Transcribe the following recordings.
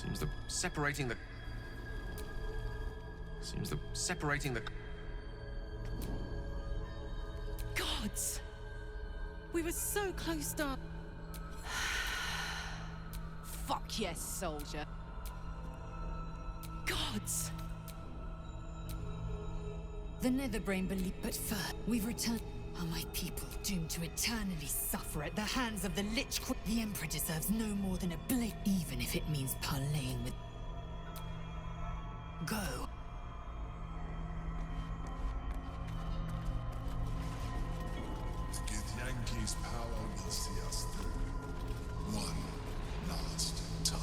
Seems the separating the Gods! We were so close to... Fuck yes, soldier. Gods! The Netherbrain believe, but first, we've returned. Are my people doomed to eternally suffer at the hands of the Lich Queen? The Emperor deserves no more than a blade, even if it means parleying with... Go. Githyanki's power will see us through. One last time.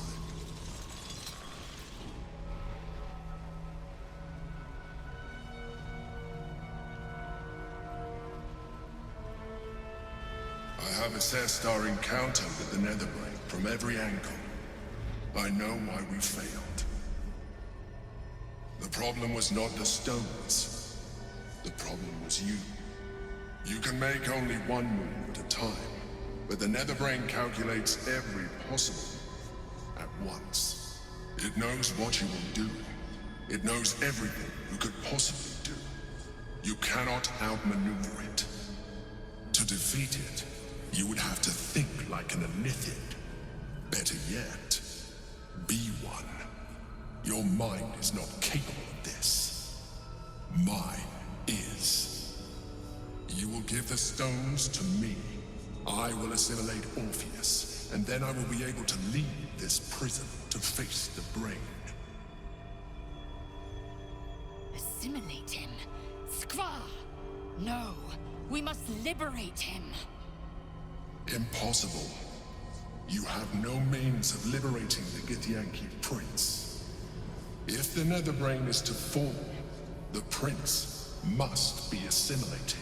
I have assessed our encounter with the Netherbrain from every angle. I know why we failed. The problem was not the stones. The problem was you. You can make only one move at a time, but the Netherbrain calculates every possible move at once. It knows what you will do. It knows everything you could possibly do. You cannot outmaneuver it. To defeat it, you would have to think like an Elithid. Better yet, be one. Your mind is not capable of this. Mine is. You will give the stones to me. I will assimilate Orpheus, and then I will be able to leave this prison to face the brain. Assimilate him? Skvar! No, we must liberate him. Impossible. You have no means of liberating the Githyanki prince. If the Netherbrain is to fall, the prince must be assimilated.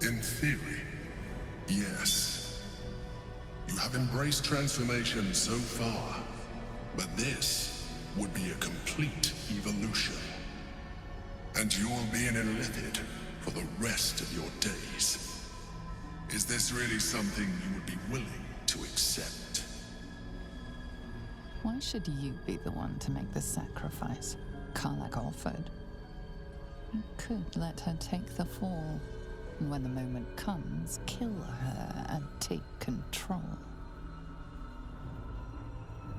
In theory, yes. You have embraced transformation so far, but this would be a complete evolution. And you will be an Elithid for the rest of your days. Is this really something you would be willing to accept? Why should you be the one to make the sacrifice? Karlach offered. You could let her take the fall, and when the moment comes, kill her and take control.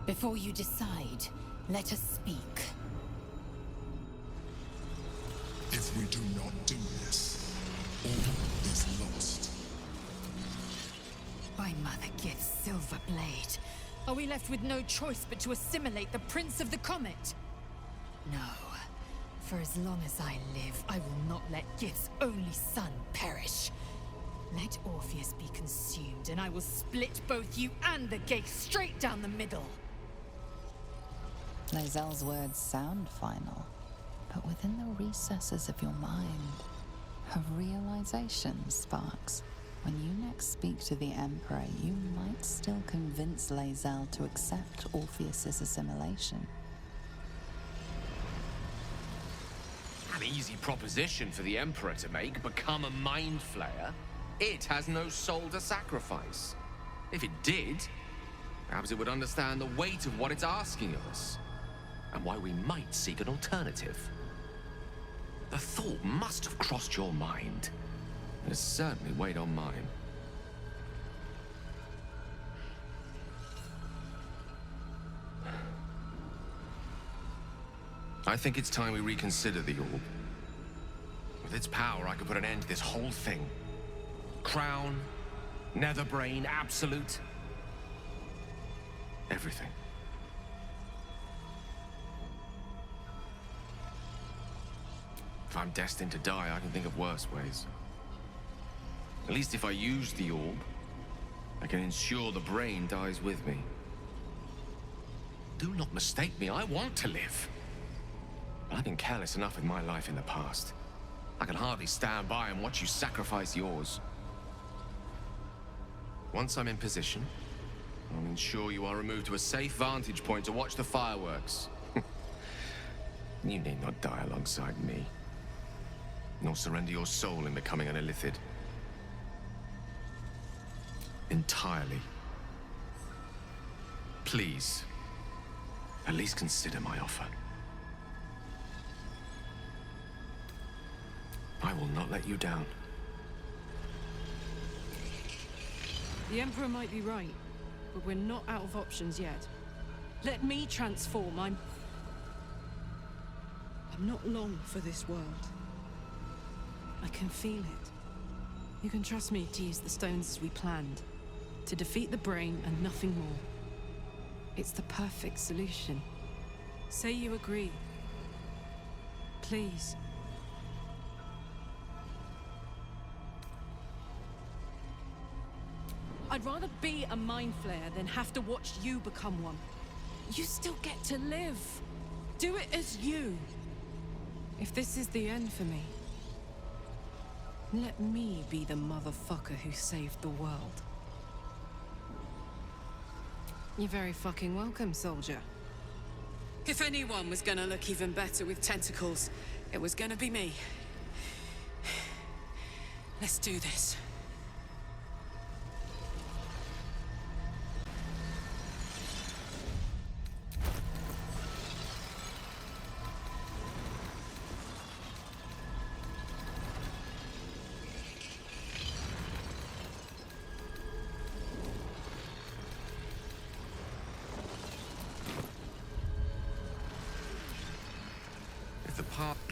Before you decide, let us speak. If we do not do this, all is lost. By Mother Gith's silver blade, are we left with no choice but to assimilate the Prince of the Comet? No. For as long as I live, I will not let Gith's only son perish. Let Orpheus be consumed, and I will split both you and the gate straight down the middle. Lae'zel's words sound final, but within the recesses of your mind, a realization sparks. When you next speak to the Emperor, you might still convince Lae'zel to accept Orpheus's assimilation. An easy proposition for the Emperor to make. Become a Mind Flayer. It has no soul to sacrifice. If it did, perhaps it would understand the weight of what it's asking of us, and why we might seek an alternative. The thought must have crossed your mind. It has certainly weighed on mine. I think it's time we reconsider the orb. With its power, I could put an end to this whole thing. Crown, Netherbrain, Absolute. Everything. If I'm destined to die, I can think of worse ways. At least if I use the orb, I can ensure the brain dies with me. Do not mistake me, I want to live. But I've been careless enough with my life in the past. I can hardly stand by and watch you sacrifice yours. Once I'm in position, I'll ensure you are removed to a safe vantage point to watch the fireworks. You need not die alongside me. nor surrender your soul in becoming an illithid. Entirely. Please, at least consider my offer. I will not let you down. The Emperor might be right, but we're not out of options yet. Let me transform. I'm not long for this world. I can feel it. You can trust me to use the stones as we planned. To defeat the brain and nothing more. It's the perfect solution. Say you agree. Please. I'd rather be a mind flayer than have to watch you become one. You still get to live. Do it as you. If this is the end for me, let me be the motherfucker who saved the world. You're very fucking welcome, soldier. If anyone was gonna look even better with tentacles, it was gonna be me. Let's do this.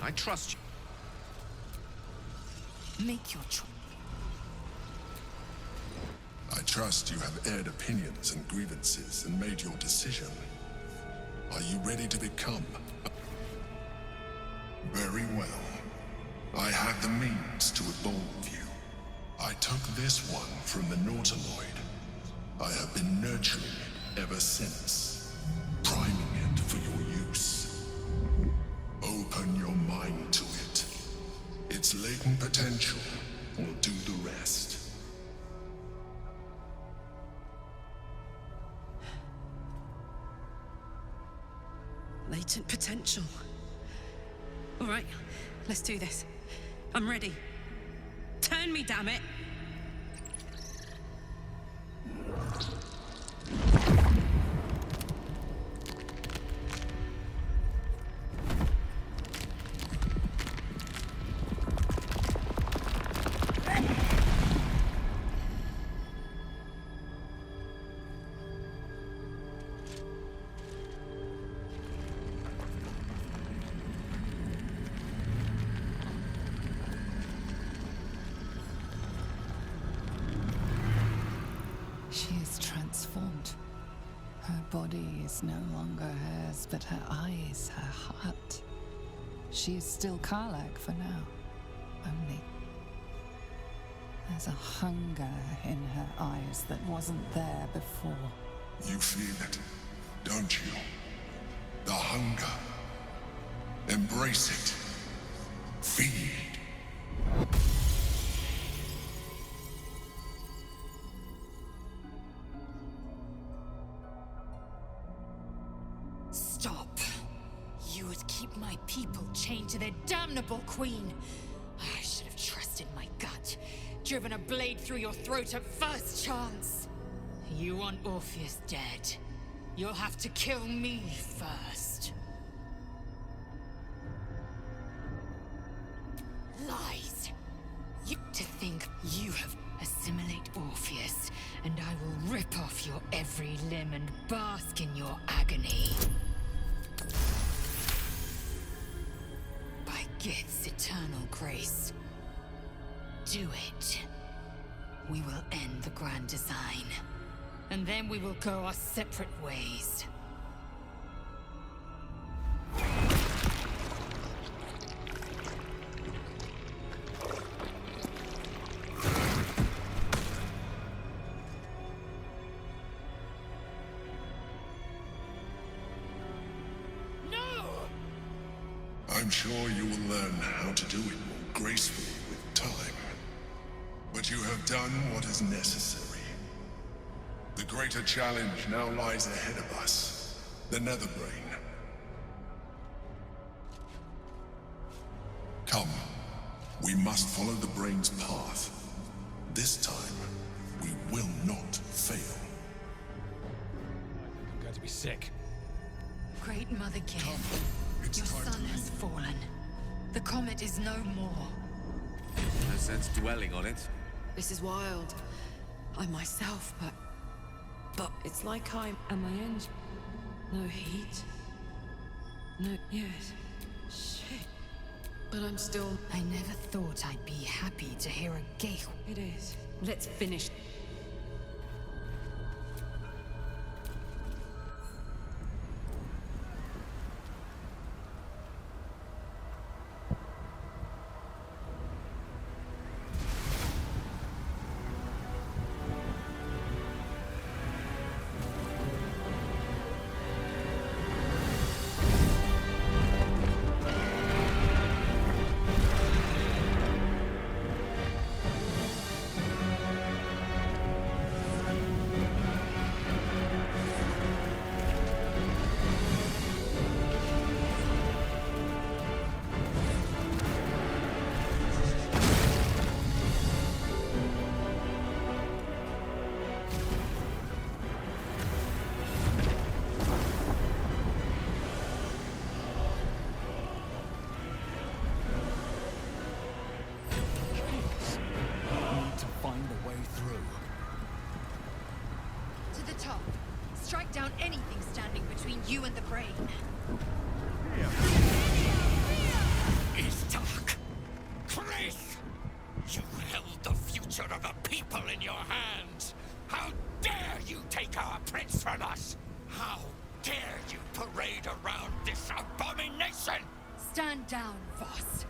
I trust you. Make your choice. I trust you have aired opinions and grievances and made your decision. Are you ready to become? Very well. I have the means to evolve you. I took this one from the Nautiloid. I have been nurturing it ever since, priming it for your use. Open your mind to it. Its latent potential will do the rest. Latent potential. All right, let's do this. I'm ready. Turn me, damn it! She is transformed. Her body is no longer hers, but her eyes, her heart. She is still Karlach for now. Only there's a hunger in her eyes that wasn't there before. You feel it, don't you? The hunger. Embrace it. Feed. Stop. You would keep my people chained to their damnable queen. I should have trusted my gut. Driven a blade through your throat at first chance. You want Orpheus dead. You'll have to kill me first. Lies. You to think you have assimilate Orpheus, and I will rip off your every limb and bask in your agony. By Gith's eternal grace. Do it. We will end the grand design. And then we will go our separate ways. I'm sure you will learn how to do it more gracefully with time. But you have done what is necessary. The greater challenge now lies ahead of us. The Netherbrain. Come. We must follow the brain's path. This time, we will not fail. I'm going to be sick. Great Mother Gith, It's your time son to has leave. fallen. The comet is no more. No sense dwelling on it. This is wild. I myself, but it's like I'm at my end. No heat. No, yes. Shit. But I'm still. I never thought I'd be happy to hear a Geich. It is. Let's finish. To the top. Strike down anything standing between you and the brain. Is dark. Chris! You held the future of the people in your hands! How dare you take our prince from us! How dare you parade around this abomination! Stand down, Voss.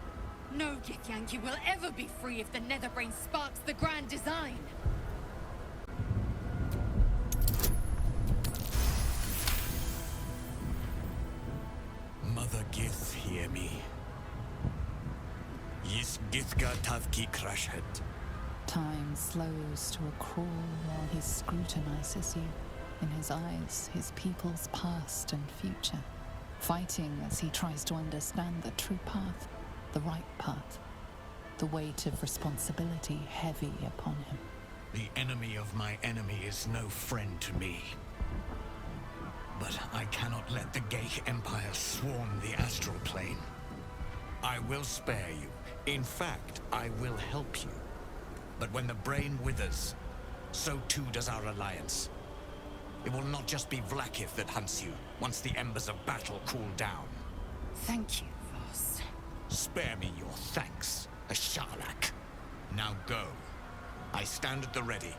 No Githyanki will ever be free if the Netherbrain sparks the grand design. Mother Gith, hear me. Yis Githga Tavki Krashet. Time slows to a crawl while he scrutinizes you. In his eyes, his people's past and future. Fighting as he tries to understand the true path, the right path. The weight of responsibility heavy upon him. The enemy of my enemy is no friend to me. But I cannot let the Geich Empire swarm the astral plane. I will spare you. In fact, I will help you. But when the brain withers, so too does our alliance. It will not just be Vlaakith that hunts you once the embers of battle cool down. Thank you, Voss. Spare me your thanks, Ashalak. Now go. I stand at the ready.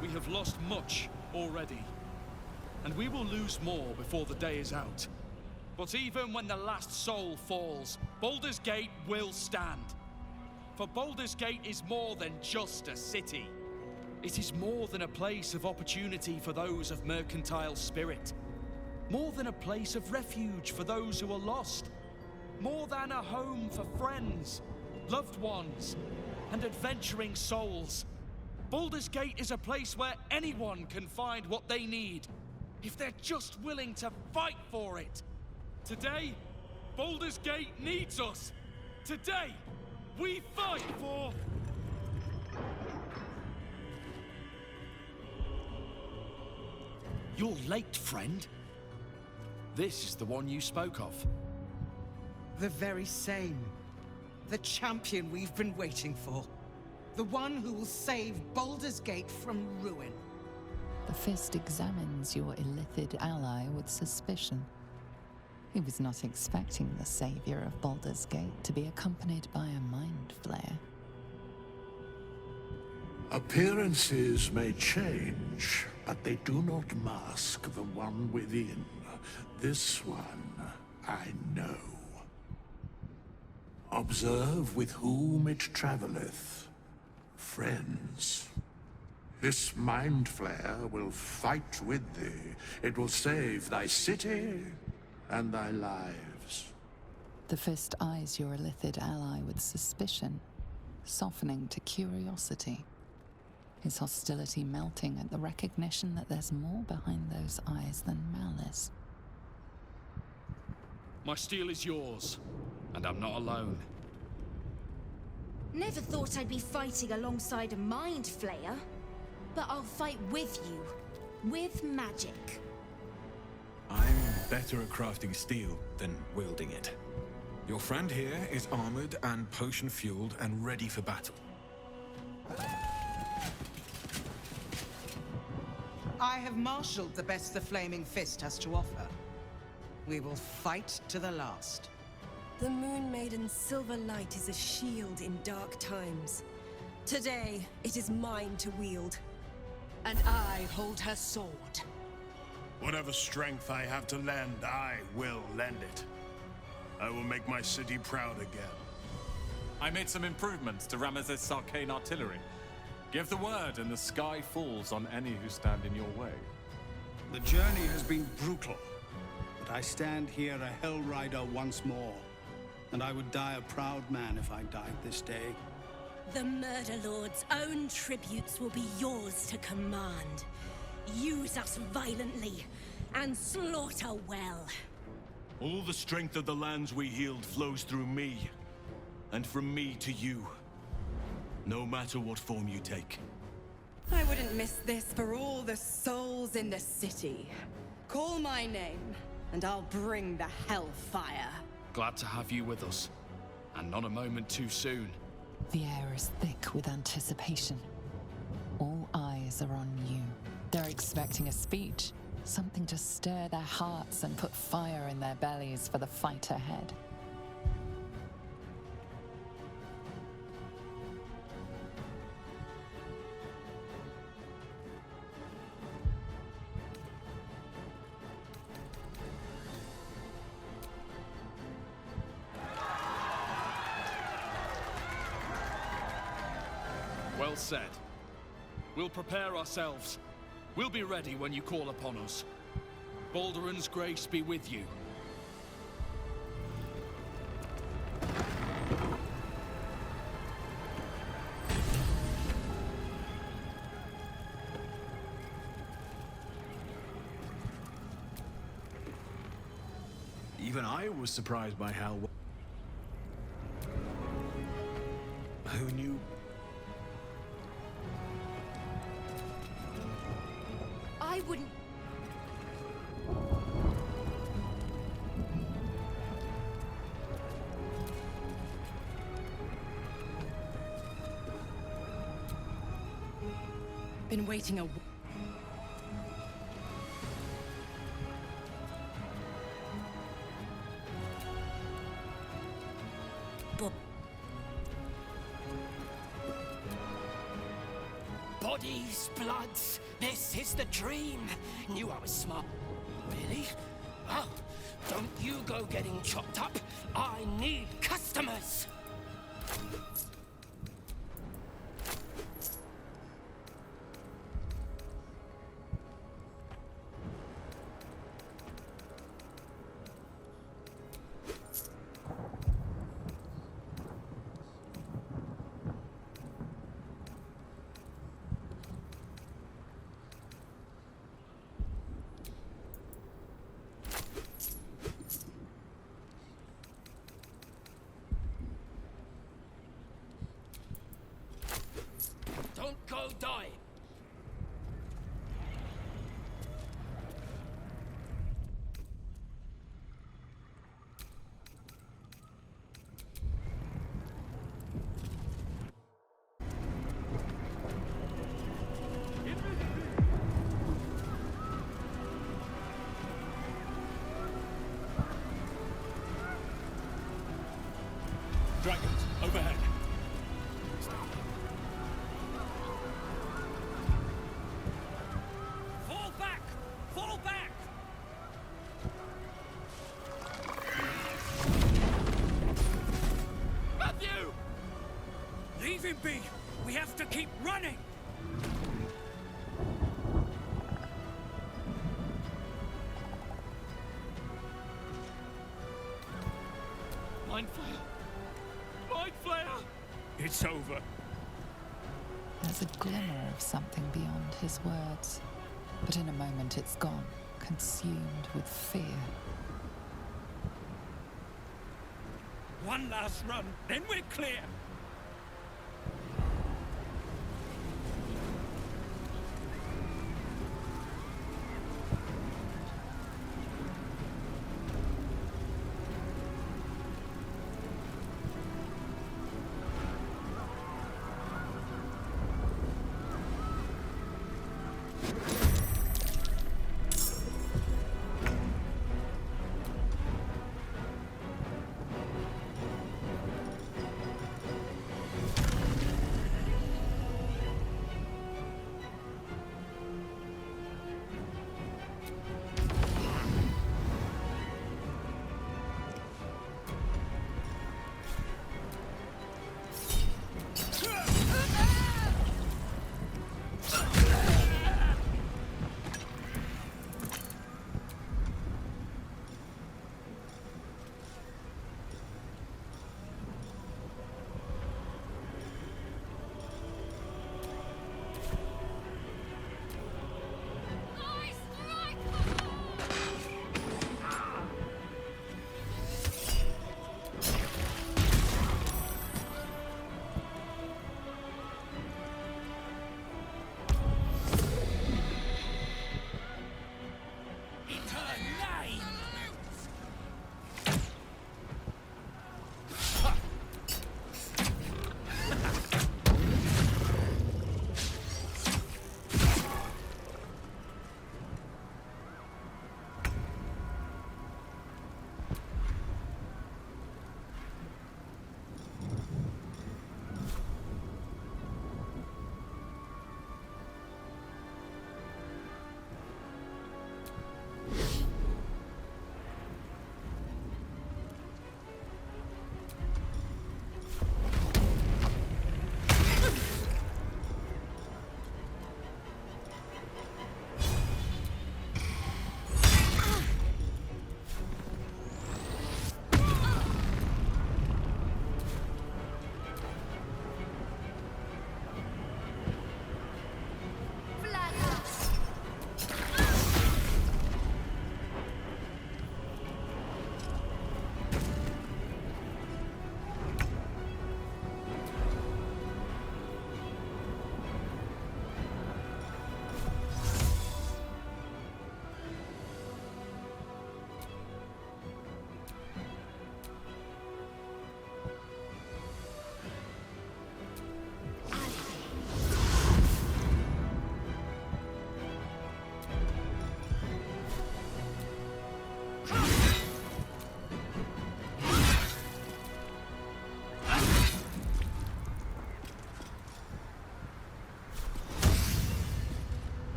We have lost much already, and we will lose more before the day is out. But even when the last soul falls, Baldur's Gate will stand. For Baldur's Gate is more than just a city. It is more than a place of opportunity for those of mercantile spirit. More than a place of refuge for those who are lost. More than a home for friends, loved ones, and adventuring souls. Baldur's Gate is a place where anyone can find what they need, if they're just willing to fight for it. Today, Baldur's Gate needs us. Today, we fight for... You're late, friend. This is the one you spoke of. The very same. The champion we've been waiting for. The one who will save Baldur's Gate from ruin. The Fist examines your illithid ally with suspicion. He was not expecting the savior of Baldur's Gate to be accompanied by a mind flayer. Appearances may change, but they do not mask the one within. This one, I know. Observe with whom it traveleth. Friends. This mind flare will fight with thee. It will save thy city and thy lives. The fist eyes your illithid ally with suspicion, softening to curiosity. His hostility melting at the recognition that there's more behind those eyes than malice. My steel is yours, and I'm not alone. Never thought I'd be fighting alongside a mind flayer. But I'll fight with you. With magic. I'm better at crafting steel than wielding it. Your friend here is armored and potion-fueled and ready for battle. I have marshaled the best the Flaming Fist has to offer. We will fight to the last. The Moon Maiden's silver light is a shield in dark times. Today, it is mine to wield. And I hold her sword. Whatever strength I have to lend, I will lend it. I will make my city proud again. I made some improvements to Ramesses' arcane artillery. Give the word and the sky falls on any who stand in your way. The journey has been brutal, but I stand here a Hell Rider once more. And I would die a proud man if I died this day. The Murder Lord's own tributes will be yours to command. Use us violently, and slaughter well. All the strength of the lands we healed flows through me, and from me to you. No matter what form you take. I wouldn't miss this for all the souls in the city. Call my name, and I'll bring the hellfire. Glad to have you with us, and not a moment too soon. The air is thick with anticipation. All eyes are on you. They're expecting a speech, something to stir their hearts and put fire in their bellies for the fight ahead. Well said. We'll prepare ourselves. We'll be ready when you call upon us. Balduran's grace be with you. Even I was surprised by how well... Who knew? I wouldn't... Been waiting a... Bodies, bloods, this is the dream. Knew I was smart. Really? Oh, don't you go getting chopped up. I need customers. Don't go die. Dragons, overhead. Fall back! Fall back! Matthew! Leave him be! We have to keep running! it's over. There's a glimmer of something beyond his words, but in a moment it's gone, consumed with fear. One last run, then we're clear.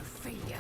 failure.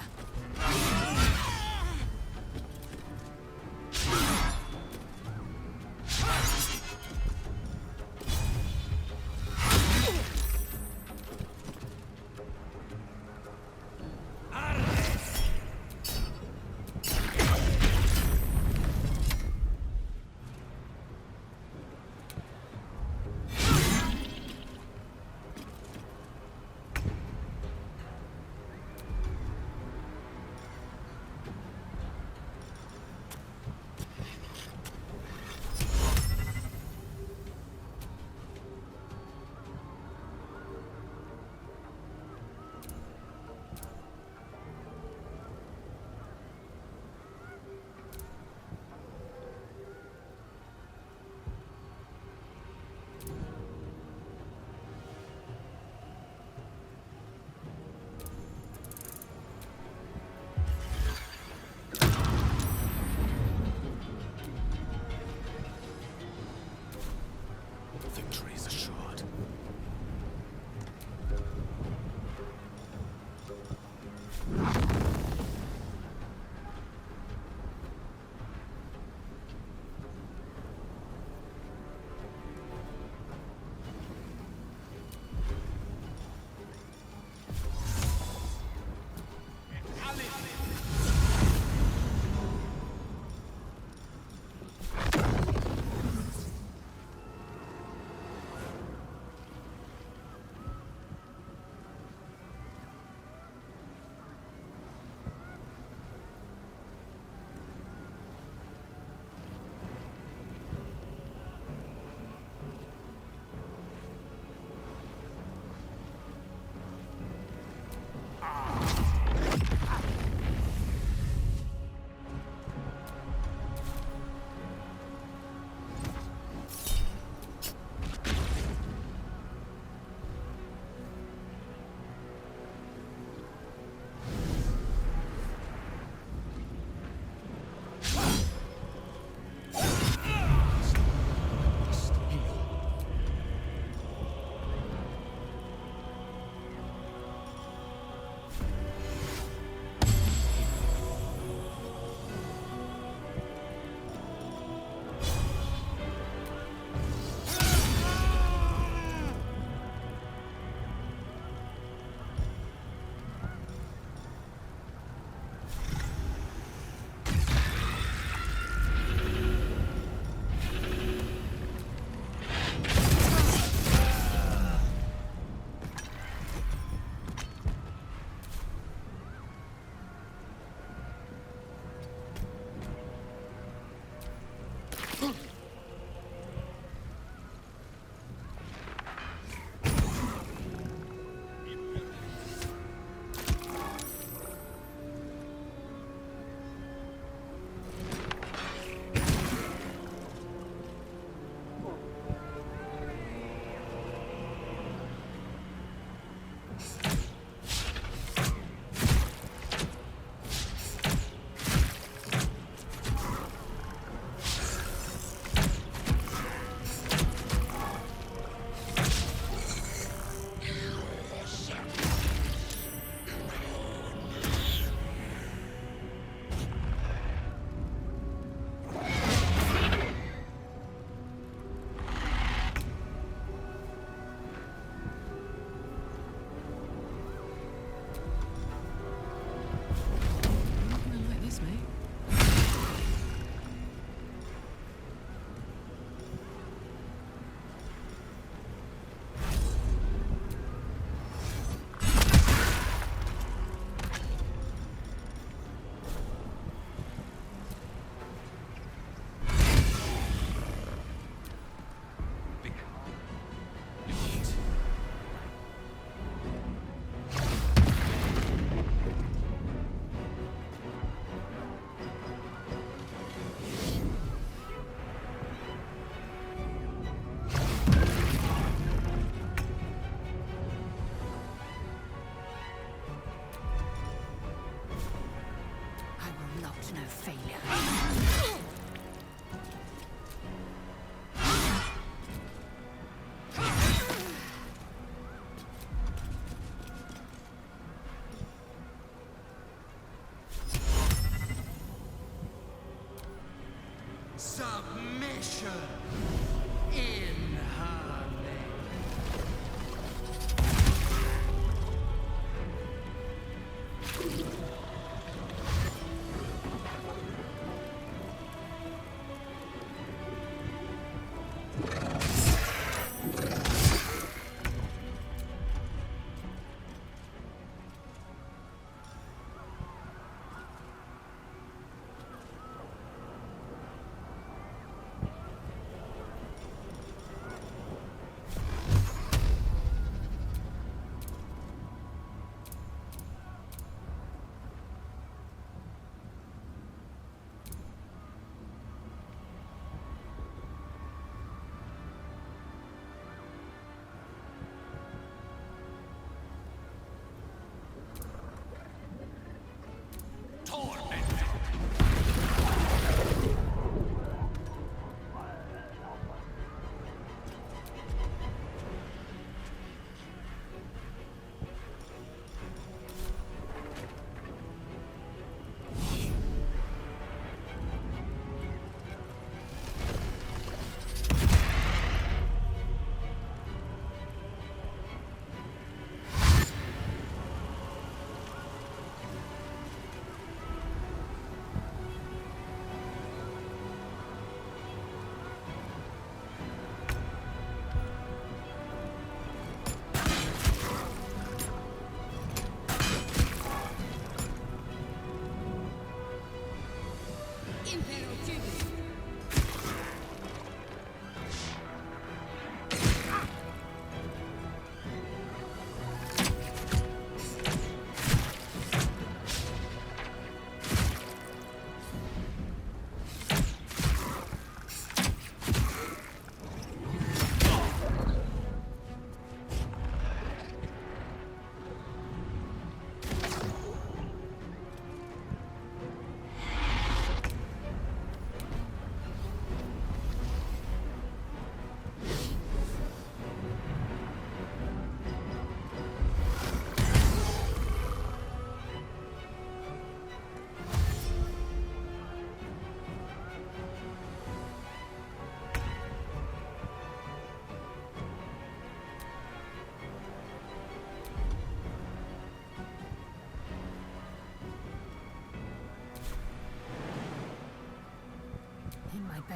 Victory is assured.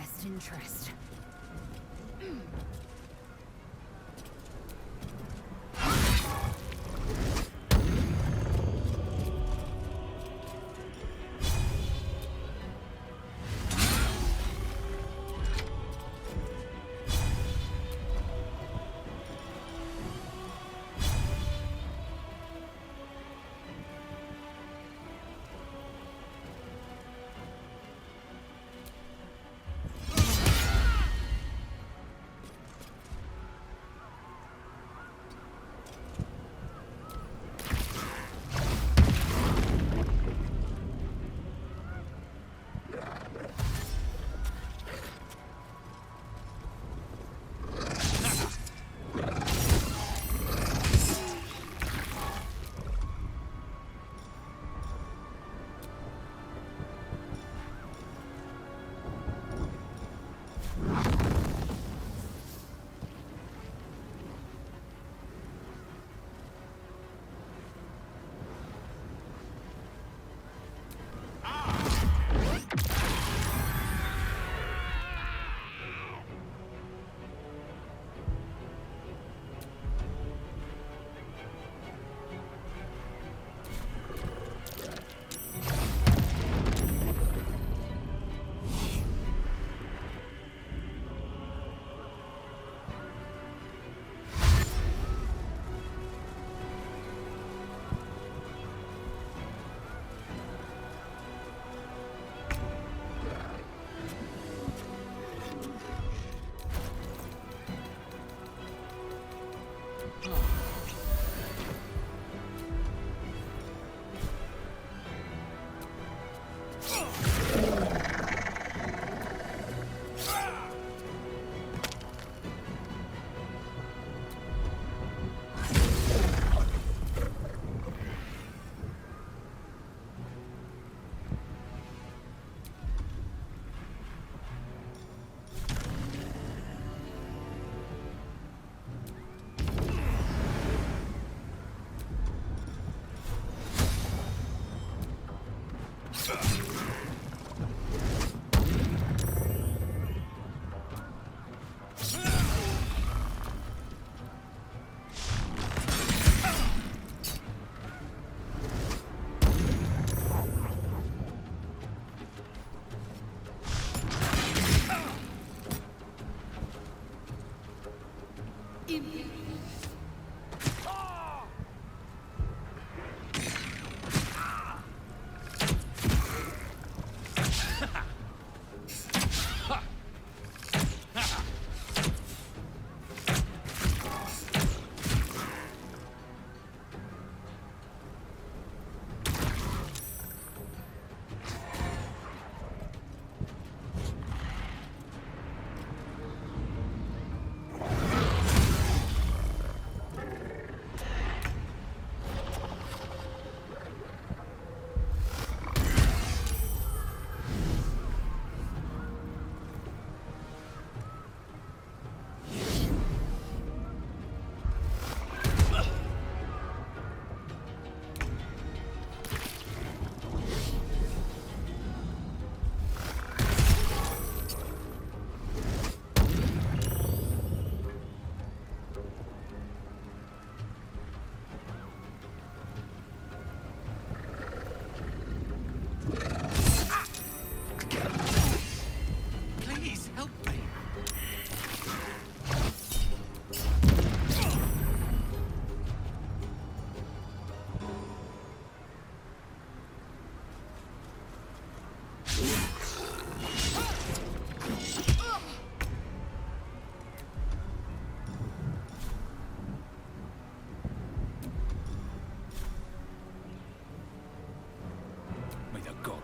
best interest.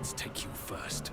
Let's take you first.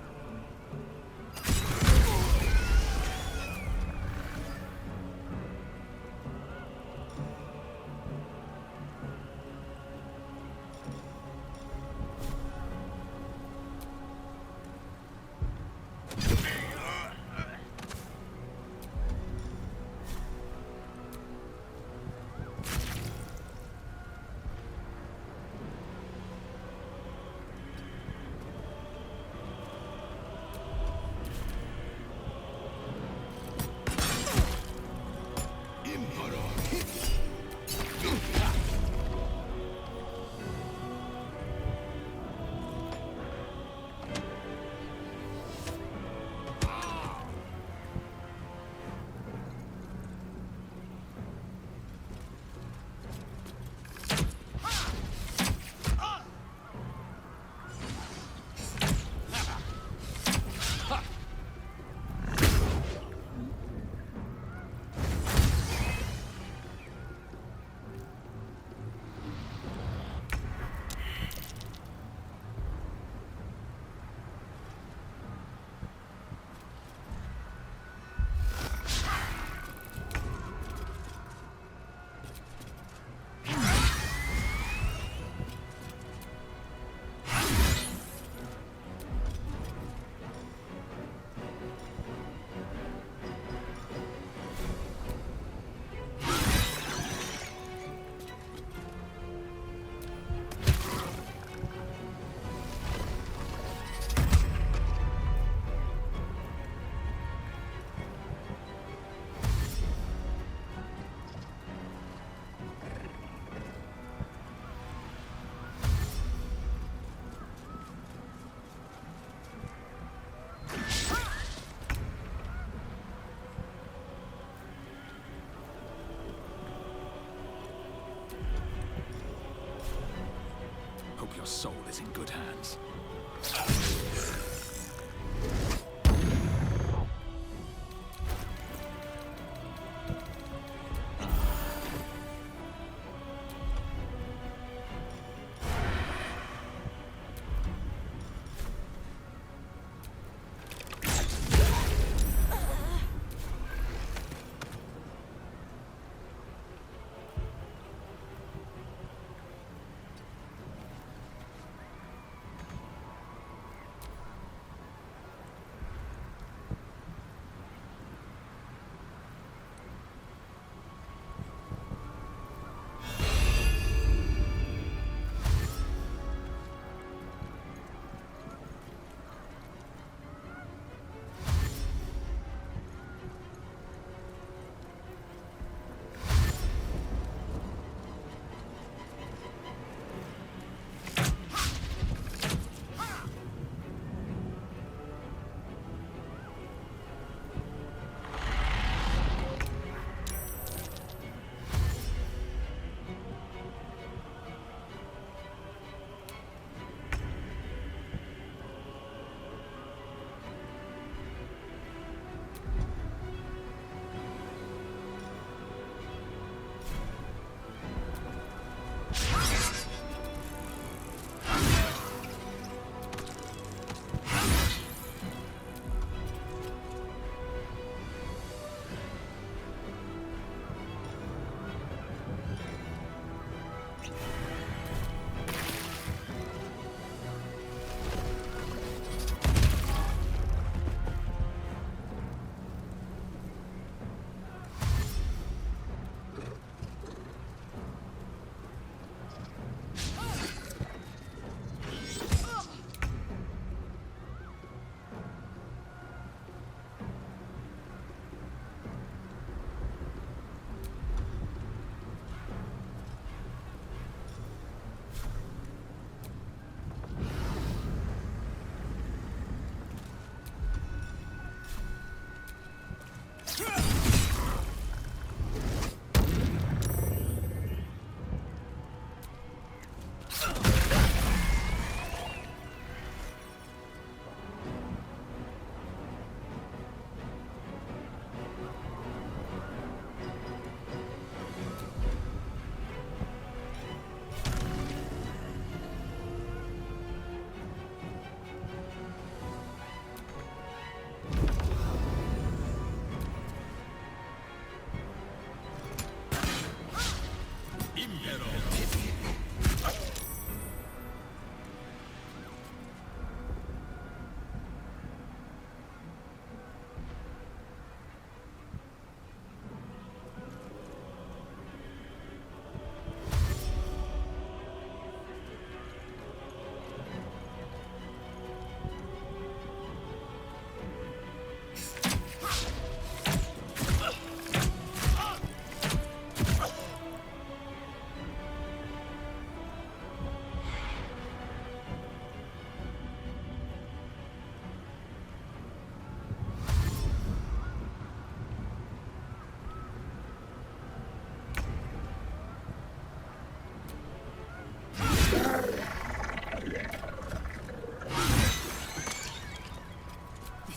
your soul is in good hands.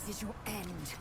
This is your end.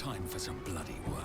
Time for some bloody work.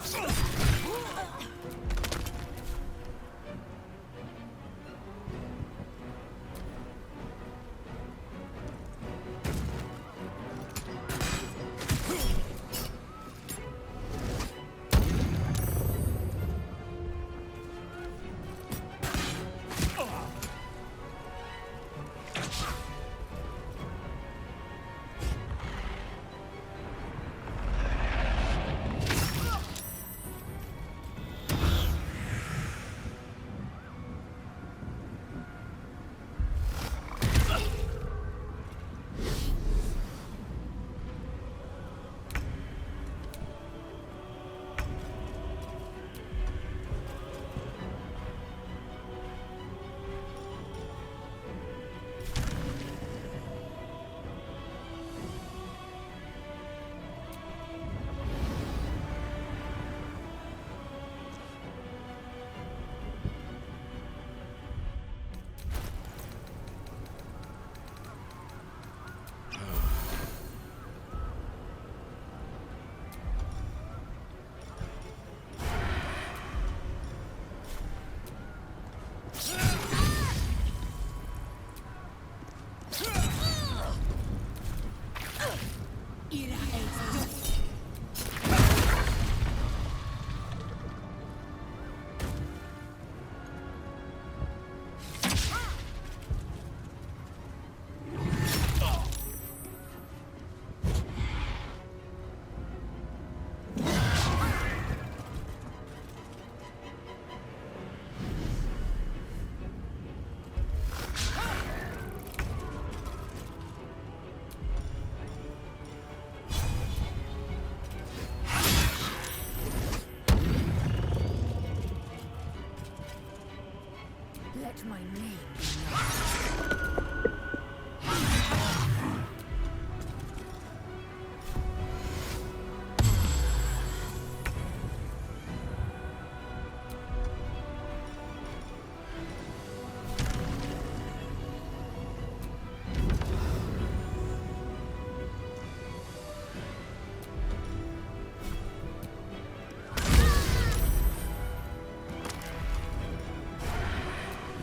Let my name be known.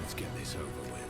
Let's get this over with.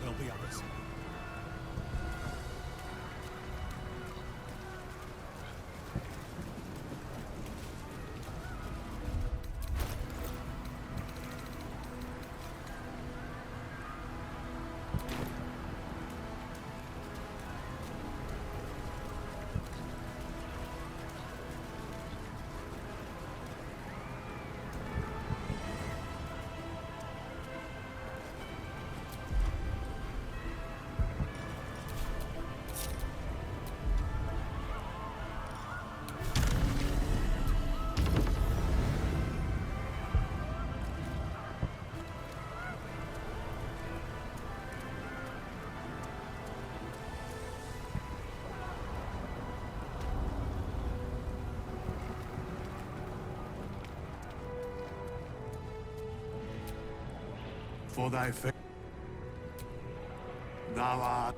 There'll be others. For thy faith, thou art.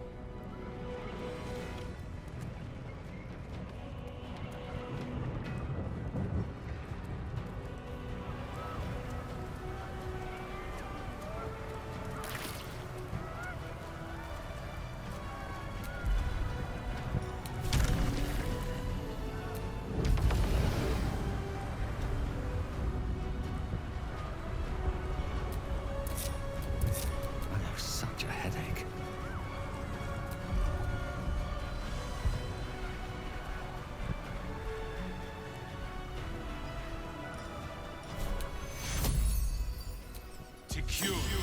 Such a headache. pure.